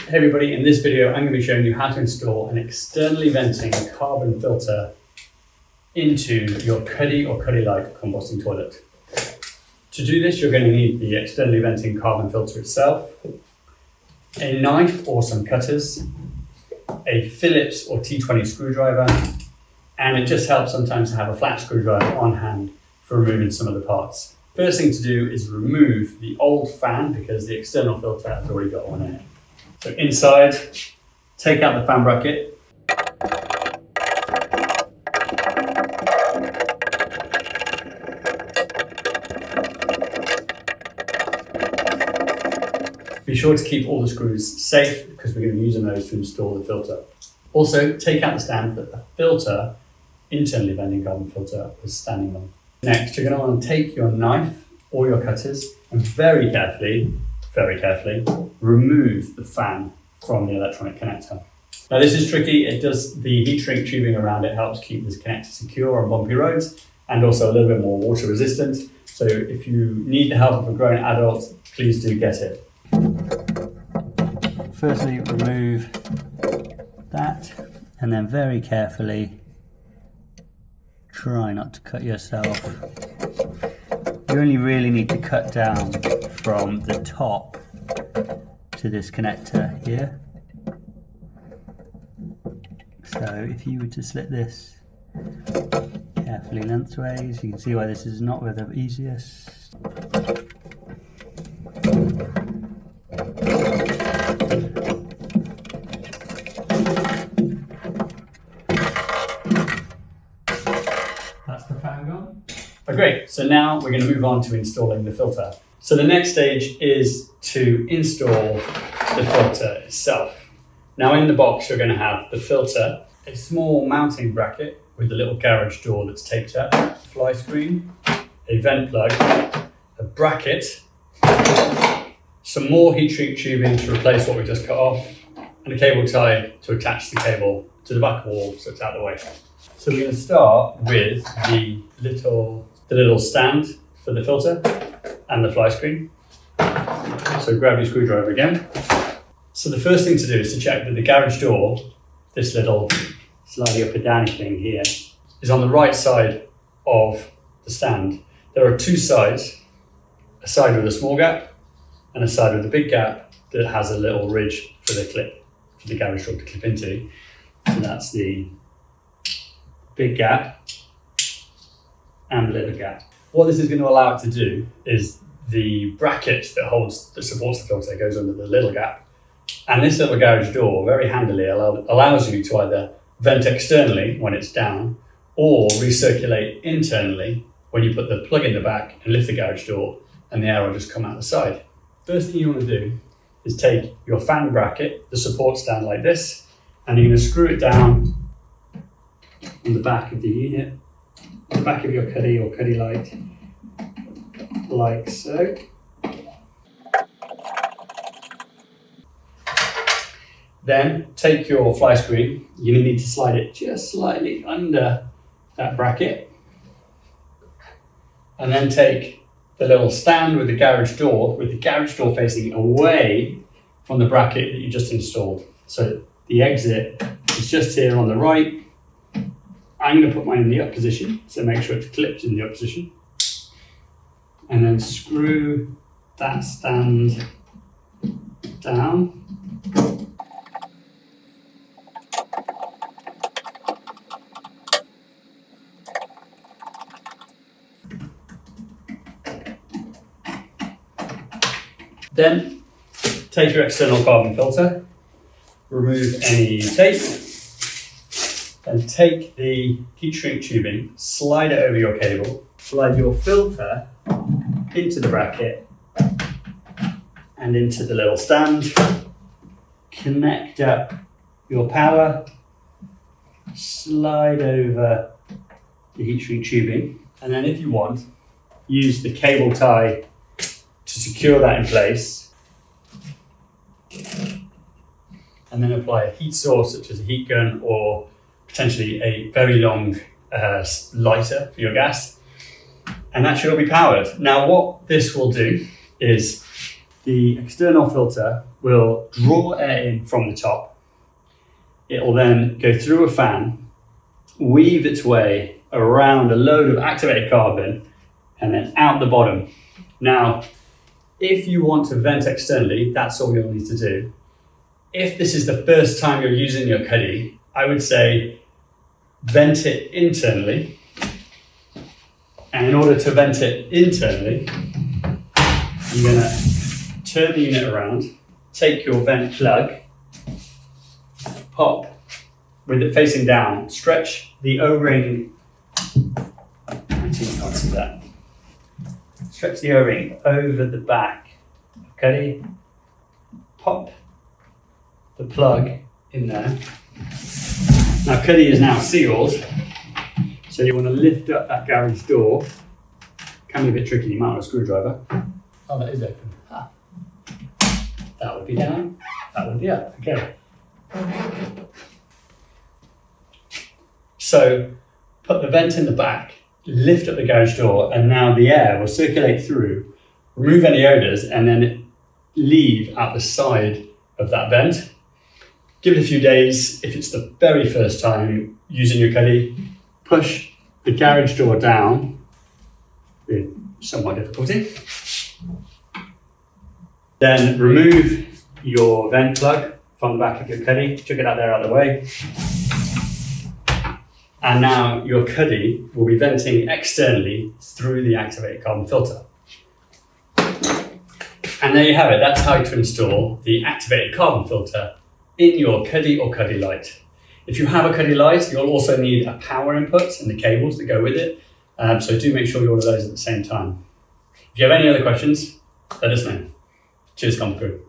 Hey everybody, in this video I'm going to be showing you how to install an externally venting carbon filter into your Cuddy or Cuddy Lite composting toilet. To do this, you're going to need the externally venting carbon filter itself, a knife or some cutters, a Phillips or T20 screwdriver, and it just helps sometimes to have a flat screwdriver on hand for removing some of the parts. First thing to do is remove the old fan because the external filter has already got one in it. So inside, take out the fan bracket. Be sure to keep all the screws safe because we're going to be using those to install the filter. Also, take out the stand that the filter, internally venting carbon filter, was standing on. Next, you're going to want to take your knife or your cutters and very carefully, remove the fan from the electronic connector. Now this is tricky. The heat shrink tubing around it helps keep this connector secure on bumpy roads and also a little bit more water resistant. So if you need the help of a grown adult, please do get it. Firstly, remove that and then very carefully try not to cut yourself. You only really need to cut down from the top to this connector here. So if you were to slit this carefully lengthways, you can see why this is not the easiest. That's the fan gone. Oh, great, so now we're going to move on to installing the filter. So the next stage is to install the filter itself. Now in the box you're going to have the filter, a small mounting bracket with a little garage door that's taped up, a fly screen, a vent plug, a bracket, some more heat shrink tubing to replace what we just cut off, and a cable tie to attach the cable to the back wall so it's out of the way. So we're going to start with the little stand for the filter and the fly screen. So grab your screwdriver again. So the first thing to do is to check that the garage door, this little slidey up and down thing here, is on the right side of the stand. There are two sides, a side with a small gap and a side with a big gap that has a little ridge for the garage door to clip into. So that's the big gap and the little gap. What this is going to allow it to do is the bracket that supports the filter goes under the little gap. And this little garage door very handily allows you to either vent externally when it's down or recirculate internally when you put the plug in the back and lift the garage door and the air will just come out the side. First thing you want to do is take your fan bracket, the support stand like this, and you're going to screw it down on the back of the unit, the back of your Cuddy or Cuddy Lite, like so. Then take your fly screen, you're going to need to slide it just slightly under that bracket. And then take the little stand with the garage door facing away from the bracket that you just installed. So the exit is just here on the right. I'm going to put mine in the up position, so make sure it's clipped in the up position. And then screw that stand down. Then take your external carbon filter, remove any tape, and take the heat shrink tubing, slide it over your cable, slide your filter into the bracket and into the little stand, connect up your power, slide over the heat shrink tubing, and then if you want, use the cable tie to secure that in place, and then apply a heat source such as a heat gun or potentially a very long lighter for your gas, and that should all be powered. Now what this will do is the external filter will draw air in from the top. It will then go through a fan, weave its way around a load of activated carbon, and then out the bottom. Now, if you want to vent externally, that's all you'll need to do. If this is the first time you're using your cuddy, I would say vent it internally. And in order to vent it internally, you're going to turn the unit around, take your vent plug, pop with it facing down, stretch the O-ring. Actually, you can't see that. Stretch the O-ring over the back of cuddy, pop the plug in there. Now cuddy is now sealed, so you want to lift up that garage door. Can be a bit tricky, you might want a screwdriver. Oh, that is open. Ah. That would be down, that would be up, okay. So put the vent in the back, lift up the garage door, and now the air will circulate through, remove any odours, and then leave out the side of that vent. Give it a few days. If it's the very first time using your cuddy, push the garage door down with somewhat difficulty. Then remove your vent plug from the back of your cuddy, chuck it out there out of the way. And now your cuddy will be venting externally through the activated carbon filter. And there you have it. That's how to install the activated carbon filter in your cuddy or cuddy Lite. If you have a cuddy Lite, you'll also need a power input and the cables that go with it. So do make sure you order those at the same time. If you have any other questions, let us know. Cheers, CompoCloset.